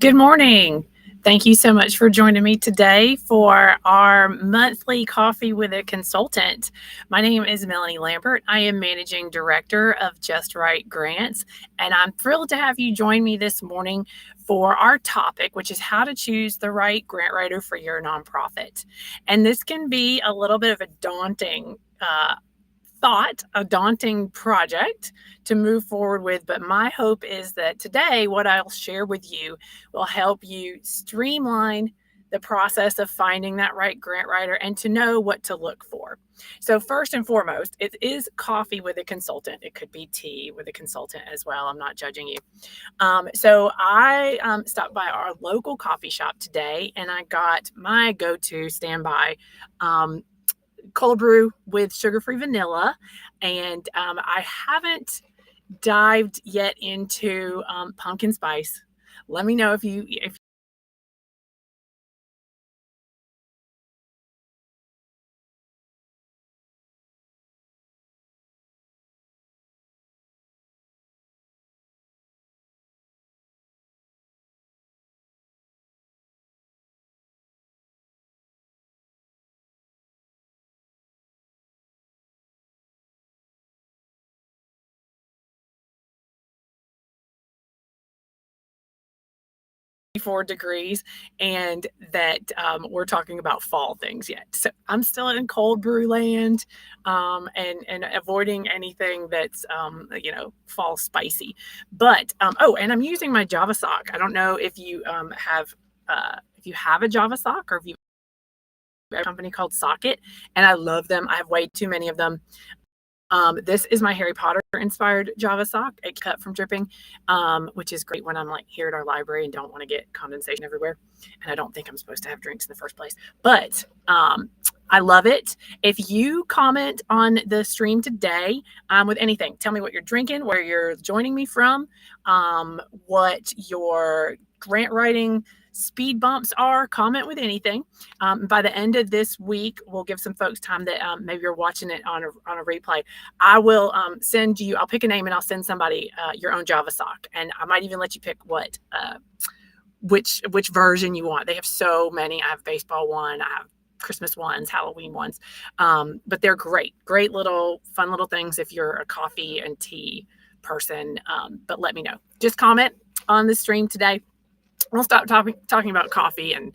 Good morning. Thank you so much for joining me today for our monthly coffee with a consultant. My name is Melanie Lambert. I am managing director of Just Right Grants, and I'm thrilled to have you join me this morning for our topic, which is how to choose the right grant writer for your nonprofit. And this can be a little bit of a daunting a daunting project to move forward with, but my hope is that today what I'll share with you will help you streamline the process of finding that right grant writer and to know what to look for. So first and foremost, it is coffee with a consultant. It could be tea with a consultant as well. I'm not judging you. So I stopped by our local coffee shop today and I got my go-to standby cold brew with sugar-free vanilla, and I haven't dived yet into pumpkin spice. Let me know if degrees and that we're talking about fall things yet. So I'm still in cold brew land, and avoiding anything that's fall spicy. But and I'm using my Java sock. I don't know if you have a Java sock or if you have a company called Socket, and I love them. I have way too many of them. This is my Harry Potter inspired Java sock. It cut from dripping, which is great when I'm like here at our library and don't want to get condensation everywhere. And I don't think I'm supposed to have drinks in the first place, but I love it. If you comment on the stream today with anything, tell me what you're drinking, where you're joining me from, what your grant writing speed bumps are. Comment with anything. By the end of this week, we'll give some folks time that maybe you're watching it on a replay. I will send you, I'll pick a name and I'll send somebody your own Java sock. And I might even let you pick which version you want. They have so many. I have baseball one, I have Christmas ones, Halloween ones. But they're great little fun little things if you're a coffee and tea person. But let me know. Just comment on the stream today. We'll stop talking about coffee and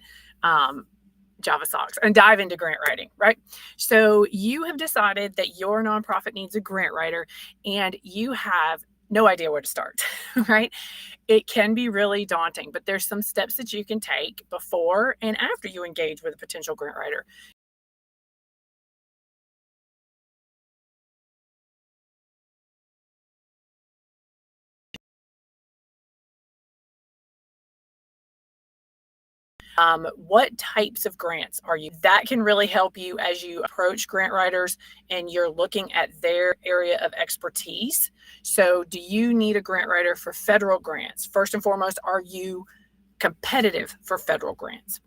Java socks and dive into grant writing, right? So you have decided that your nonprofit needs a grant writer and you have no idea where to start, right? It can be really daunting, but there's some steps that you can take before and after you engage with a potential grant writer. What types of grants are you? That can really help you as you approach grant writers and you're looking at their area of expertise. So do you need a grant writer for federal grants? First and foremost, are you competitive for federal grants?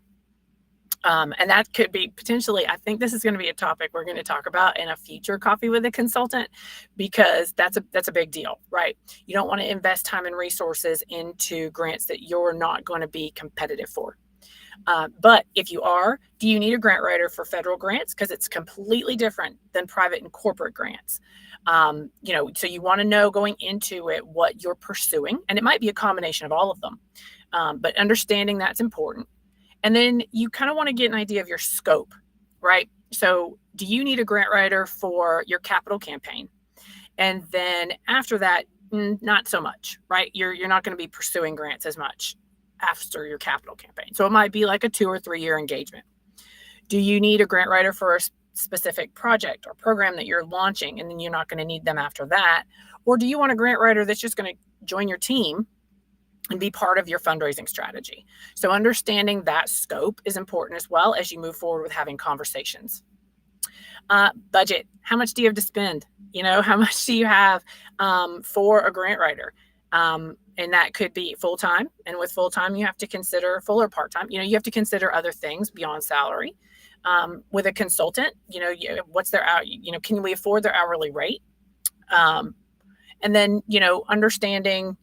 And that could be potentially, I think this is going to be a topic we're going to talk about in a future coffee with a consultant, because that's a big deal, right? You don't want to invest time and resources into grants that you're not going to be competitive for. But if you are, do you need a grant writer for federal grants? Because it's completely different than private and corporate grants. So you want to know going into it what you're pursuing, and it might be a combination of all of them. But understanding that's important. And then you kind of want to get an idea of your scope, right? So do you need a grant writer for your capital campaign? And then after that, not so much, right? You're not going to be pursuing grants as much after your capital campaign. So it might be like a 2 or 3 year engagement. Do you need a grant writer for a specific project or program that you're launching and then you're not going to need them after that? Or do you want a grant writer that's just going to join your team and be part of your fundraising strategy? So understanding that scope is important as well as you move forward with having conversations. Budget. How much do you have to spend? How much do you have for a grant writer? And that could be full-time. And with full-time, you have to consider full or part-time. You have to consider other things beyond salary. With a consultant, what's their can we afford their hourly rate? And then, understanding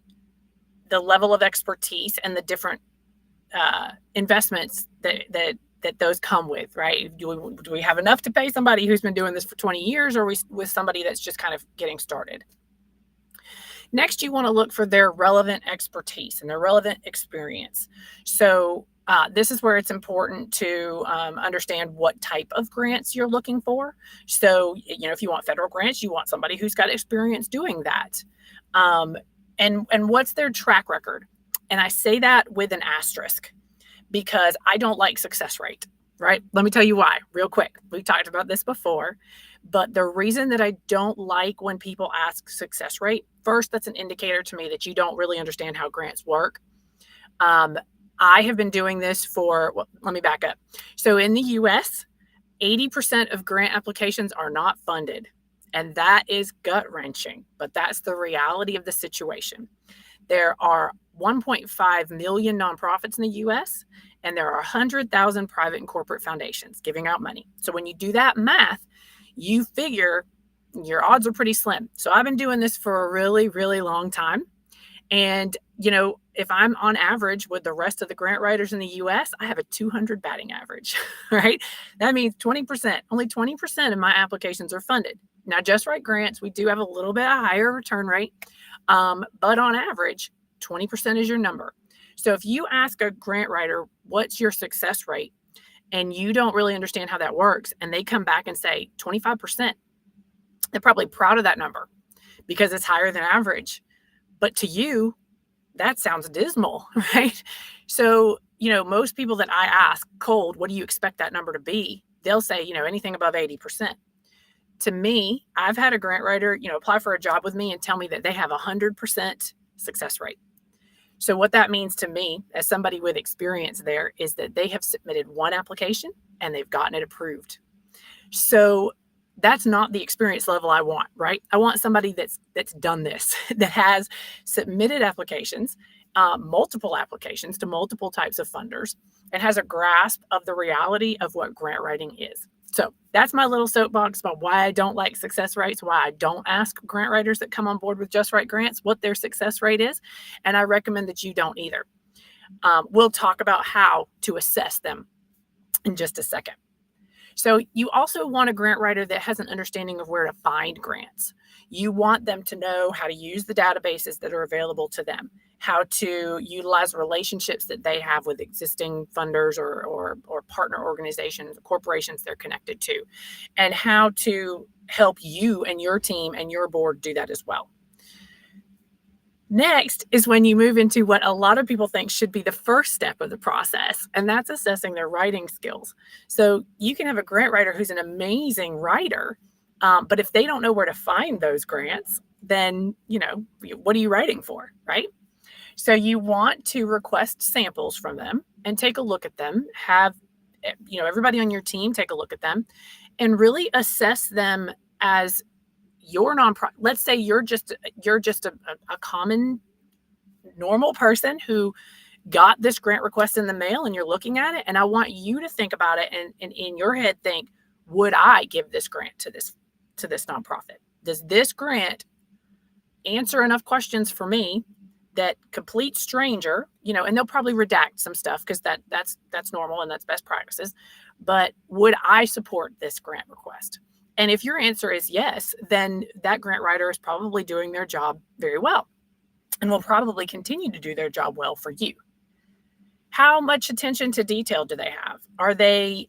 the level of expertise and the different investments that those come with, right? Do we have enough to pay somebody who's been doing this for 20 years, or with somebody that's just kind of getting started? Next, you want to look for their relevant expertise and their relevant experience. So this is where it's important to understand what type of grants you're looking for. So, if you want federal grants, you want somebody who's got experience doing that. And what's their track record? And I say that with an asterisk because I don't like success rate, right? Let me tell you why real quick. We talked about this before, but the reason that I don't like when people ask success rate, first, that's an indicator to me that you don't really understand how grants work. I have been doing this let me back up. So in the US, 80% of grant applications are not funded. And that is gut-wrenching, but that's the reality of the situation. There are 1.5 million nonprofits in the US, and there are 100,000 private and corporate foundations giving out money. So when you do that math, you figure your odds are pretty slim. So I've been doing this for a really, really long time. And, if I'm on average with the rest of the grant writers in the US, I have a 200 batting average, right? That means 20%, only 20% of my applications are funded. Now, Just Right grants, we do have a little bit higher return rate, but on average, 20% is your number. So if you ask a grant writer, what's your success rate, and you don't really understand how that works, and they come back and say 25%, they're probably proud of that number because it's higher than average. But to you, that sounds dismal, right? So, most people that I ask cold, what do you expect that number to be? They'll say, anything above 80%. To me, I've had a grant writer, apply for a job with me and tell me that they have 100% success rate. So what that means to me, as somebody with experience there, is that they have submitted one application and they've gotten it approved. So that's not the experience level I want, right? I want somebody that's done this, that has submitted applications, multiple applications to multiple types of funders, and has a grasp of the reality of what grant writing is. So that's my little soapbox about why I don't like success rates, why I don't ask grant writers that come on board with Just Right grants what their success rate is. And I recommend that you don't either. We'll talk about how to assess them in just a second. So you also want a grant writer that has an understanding of where to find grants. You want them to know how to use the databases that are available to them, how to utilize relationships that they have with existing funders or partner organizations, corporations they're connected to, and how to help you and your team and your board do that as well. Next is when you move into what a lot of people think should be the first step of the process, and that's assessing their writing skills. So you can have a grant writer who's an amazing writer, but if they don't know where to find those grants, then, what are you writing for, right? So you want to request samples from them and take a look at them, have, everybody on your team take a look at them and really assess them as your nonprofit. Let's say you're just a common, normal person who got this grant request in the mail and you're looking at it. And I want you to think about it and in your head think, would I give this grant to this nonprofit? Does this grant answer enough questions for me that complete stranger, and they'll probably redact some stuff because that's normal and that's best practices. But would I support this grant request? And if your answer is yes, then that grant writer is probably doing their job very well and will probably continue to do their job well for you. How much attention to detail do they have? Are they,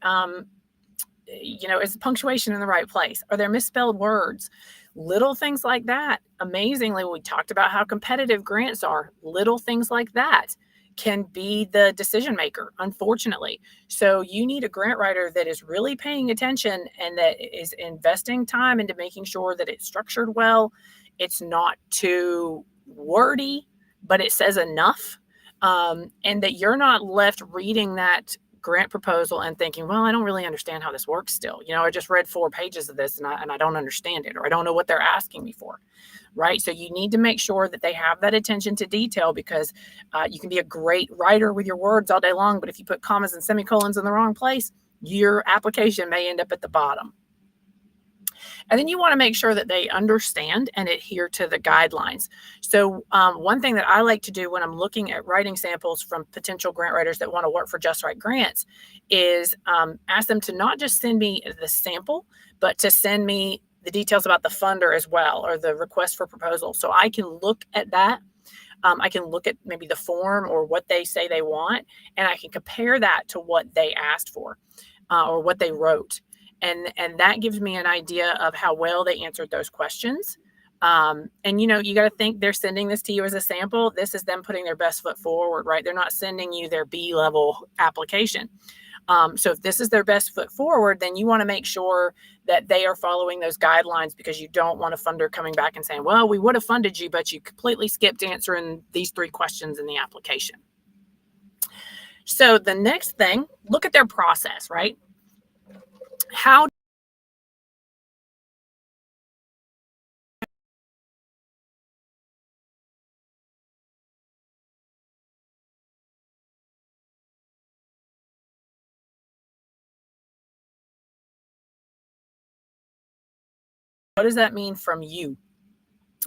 is punctuation in the right place? Are there misspelled words? Little things like that. Amazingly, we talked about how competitive grants are. Little things like that can be the decision maker, unfortunately. So you need a grant writer that is really paying attention and that is investing time into making sure that it's structured well. It's not too wordy, but it says enough. And that you're not left reading that grant proposal and thinking, well, I don't really understand how this works still. I just read 4 pages of this and I don't understand it, or I don't know what they're asking me for. Right. So you need to make sure that they have that attention to detail because you can be a great writer with your words all day long. But if you put commas and semicolons in the wrong place, your application may end up at the bottom. And then you want to make sure that they understand and adhere to the guidelines. So one thing that I like to do when I'm looking at writing samples from potential grant writers that want to work for Just Right Grants is ask them to not just send me the sample, but to send me the details about the funder as well, or the request for proposal. So I can look at that. I can look at maybe the form or what they say they want, and I can compare that to what they asked for or what they wrote. And that gives me an idea of how well they answered those questions. And you got to think they're sending this to you as a sample. This is them putting their best foot forward, right? They're not sending you their B-level application. So if this is their best foot forward, then you want to make sure that they are following those guidelines, because you don't want a funder coming back and saying, well, we would have funded you, but you completely skipped answering these 3 questions in the application. So the next thing, look at their process, right? What does that mean from you,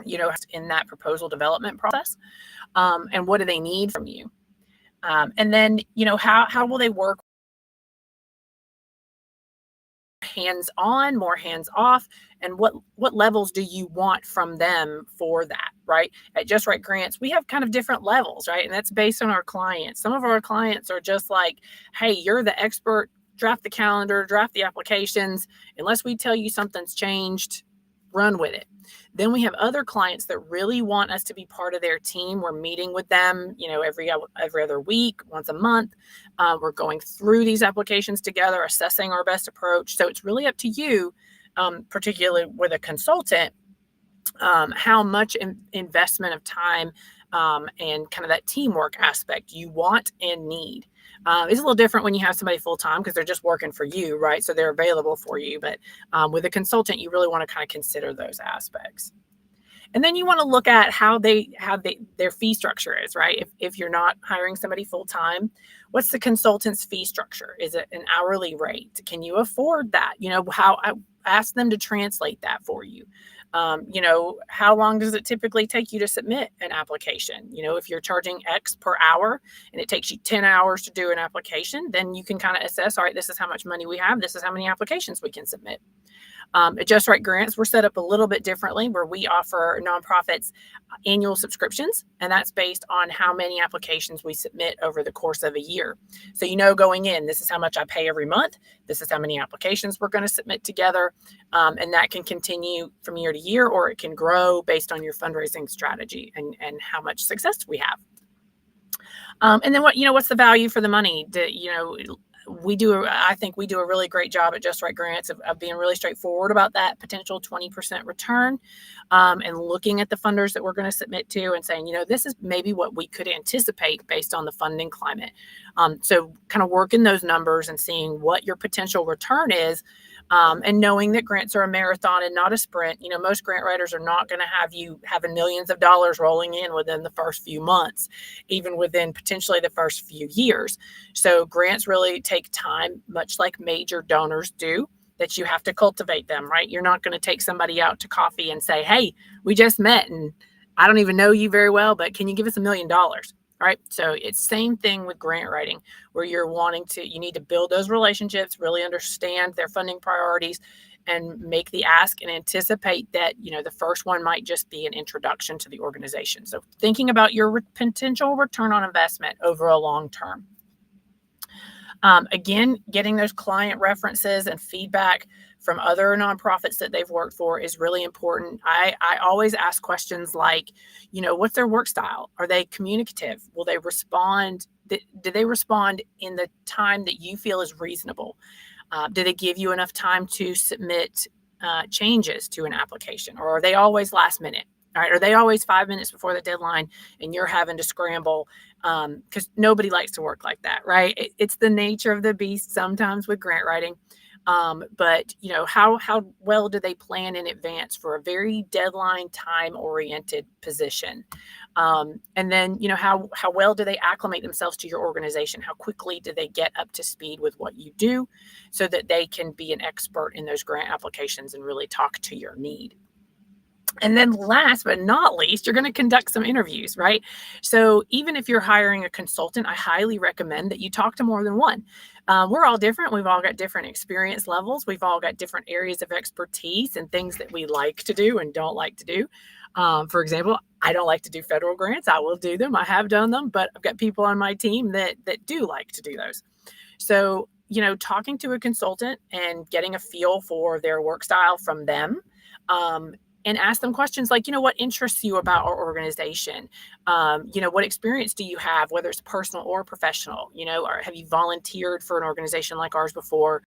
in that proposal development process? And what do they need from you? And then, how will they work? Hands-on, more hands-off, and what levels do you want from them for that, right? At Just Right Grants, we have kind of different levels, right? And that's based on our clients. Some of our clients are just like, hey, you're the expert, draft the calendar, draft the applications. Unless we tell you something's changed, run with it. Then we have other clients that really want us to be part of their team. We're meeting with them, every other week, once a month. We're going through these applications together, assessing our best approach. So it's really up to you, particularly with a consultant, how much investment of time and kind of that teamwork aspect you want and need. It's a little different when you have somebody full-time, because they're just working for you, right? So they're available for you. But with a consultant, you really want to kind of consider those aspects. And then you want to look at how their fee structure is, right? If you're not hiring somebody full-time, what's the consultant's fee structure? Is it an hourly rate? Can you afford that? How I ask them to translate that for you. How long does it typically take you to submit an application? If you're charging X per hour and it takes you 10 hours to do an application, then you can kind of assess, all right, this is how much money we have. This is how many applications we can submit. At Just Right Grants, we're set up a little bit differently, where we offer nonprofits annual subscriptions, and that's based on how many applications we submit over the course of a year. So going in, this is how much I pay every month. This is how many applications we're going to submit together, and that can continue from year to year, or it can grow based on your fundraising strategy and how much success we have. And then what's the value for the money? I think we do a really great job at Just Right Grants of being really straightforward about that potential 20% return, and looking at the funders that we're going to submit to and saying, this is maybe what we could anticipate based on the funding climate. So kind of working those numbers and seeing what your potential return is, and knowing that grants are a marathon and not a sprint. Most grant writers are not going to have you having millions of dollars rolling in within the first few months, even within potentially the first few years. So grants really take time, much like major donors do, that you have to cultivate them, right? You're not going to take somebody out to coffee and say, hey, we just met and I don't even know you very well, but can you give us $1 million? Right. So it's same thing with grant writing, where you need to build those relationships, really understand their funding priorities, and make the ask and anticipate that, the first one might just be an introduction to the organization. So thinking about your potential return on investment over a long term. Again, getting those client references and feedback from other nonprofits that they've worked for is really important. I always ask questions like, what's their work style? Are they communicative? Will they respond? Do they respond in the time that you feel is reasonable? Do they give you enough time to submit changes to an application? Or are they always last minute? All right, are they always 5 minutes before the deadline and you're having to scramble? Because nobody likes to work like that, right? It's the nature of the beast sometimes with grant writing. But how well do they plan in advance for a very deadline time oriented position? And then how well do they acclimate themselves to your organization? How quickly do they get up to speed with what you do, so that they can be an expert in those grant applications and really talk to your need? And then last but not least, you're going to conduct some interviews, right? So even if you're hiring a consultant, I highly recommend that you talk to more than one. We're all different. We've all got different experience levels. We've all got different areas of expertise and things that we like to do and don't like to do. For example, I don't like to do federal grants. I will do them. I have done them, but I've got people on my team that do like to do those. So, talking to a consultant and getting a feel for their work style from them, um, and ask them questions like, what interests you about our organization? What experience do you have, whether it's personal or professional? Or have you volunteered for an organization like ours before?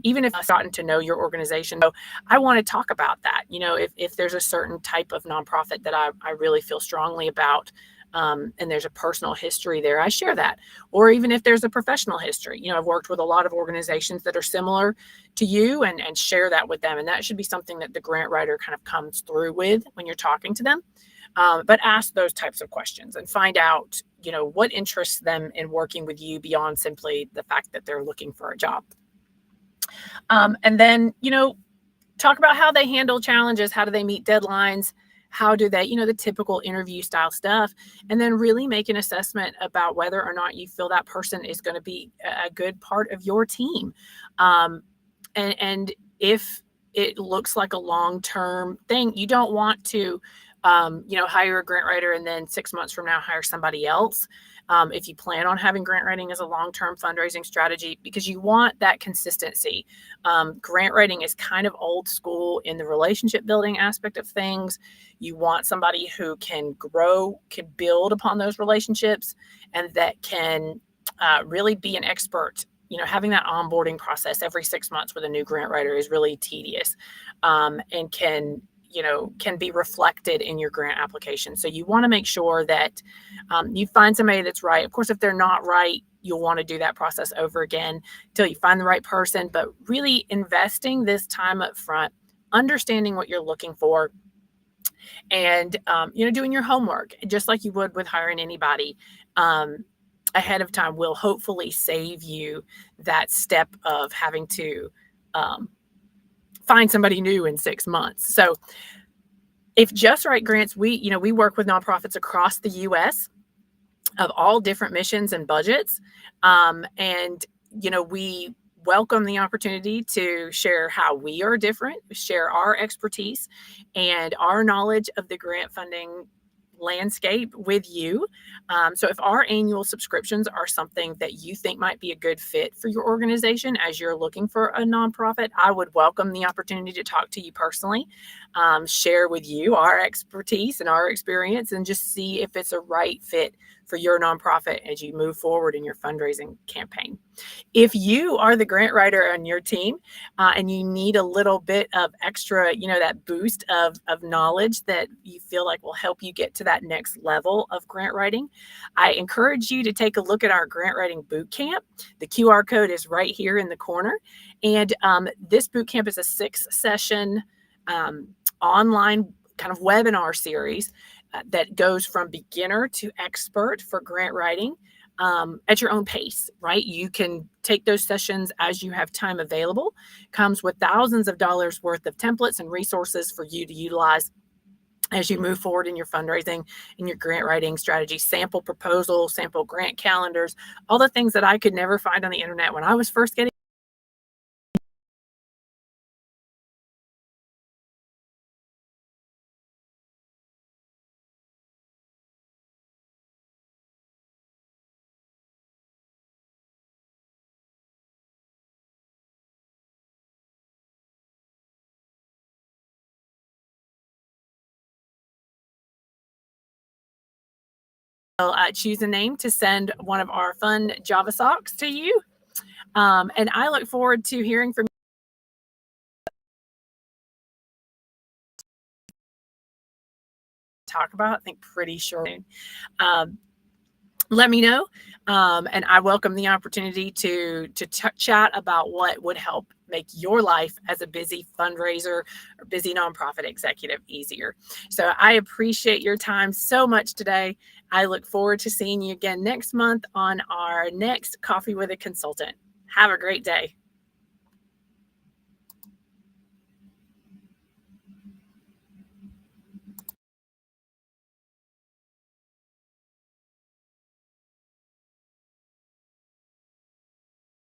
Even if I've gotten to know your organization, so I want to talk about that. If there's a certain type of nonprofit that I really feel strongly about, and there's a personal history there, I share that. Or even if there's a professional history, I've worked with a lot of organizations that are similar to you, and share that with them. And that should be something that the grant writer kind of comes through with when you're talking to them. But ask those types of questions and find out, what interests them in working with you beyond simply the fact that they're looking for a job. And then, talk about how they handle challenges. How do they meet deadlines? How do they, the typical interview style stuff? And then really make an assessment about whether or not you feel that person is going to be a good part of your team. And if it looks like a long-term thing, you don't want to, hire a grant writer and then 6 months from now hire somebody else. If you plan on having grant writing as a long-term fundraising strategy, because you want that consistency. Grant writing is kind of old school in the relationship building aspect of things. You want somebody who can grow, can build upon those relationships, and that can really be an expert. Having that onboarding process every 6 months with a new grant writer is really tedious, and can be reflected in your grant application. So you want to make sure that you find somebody that's right. Of course, if they're not right, you'll want to do that process over again until you find the right person. But really investing this time up front, understanding what you're looking for, and doing your homework just like you would with hiring anybody ahead of time will hopefully save you that step of having to find somebody new in 6 months. So if Just Right Grants, we work with nonprofits across the U.S. of all different missions and budgets. And we welcome the opportunity to share how we are different, share our expertise and our knowledge of the grant funding landscape with you. So if our annual subscriptions are something that you think might be a good fit for your organization as you're looking for a nonprofit, I would welcome the opportunity to talk to you personally, share with you our expertise and our experience, and just see if it's a right fit for your nonprofit as you move forward in your fundraising campaign. If you are the grant writer on your team, and you need a little bit of extra, that boost of knowledge that you feel like will help you get to that next level of grant writing, I encourage you to take a look at our grant writing boot camp. The QR code is right here in the corner. And this boot camp is a 6-session online kind of webinar series that goes from beginner to expert for grant writing. At your own pace, right? You can take those sessions as you have time available. Comes with thousands of dollars worth of templates and resources for you to utilize as you move forward in your fundraising and your grant writing strategy. Sample proposals, sample grant calendars, all the things that I could never find on the internet when I was first getting. Choose a name to send one of our fun Java socks to you. And I look forward to hearing from talk about. I think pretty sure. Let me know, and I welcome the opportunity to chat about what would help make your life as a busy fundraiser or busy nonprofit executive easier. So I appreciate your time so much today. I look forward to seeing you again next month on our next Coffee with a Consultant. Have a great day.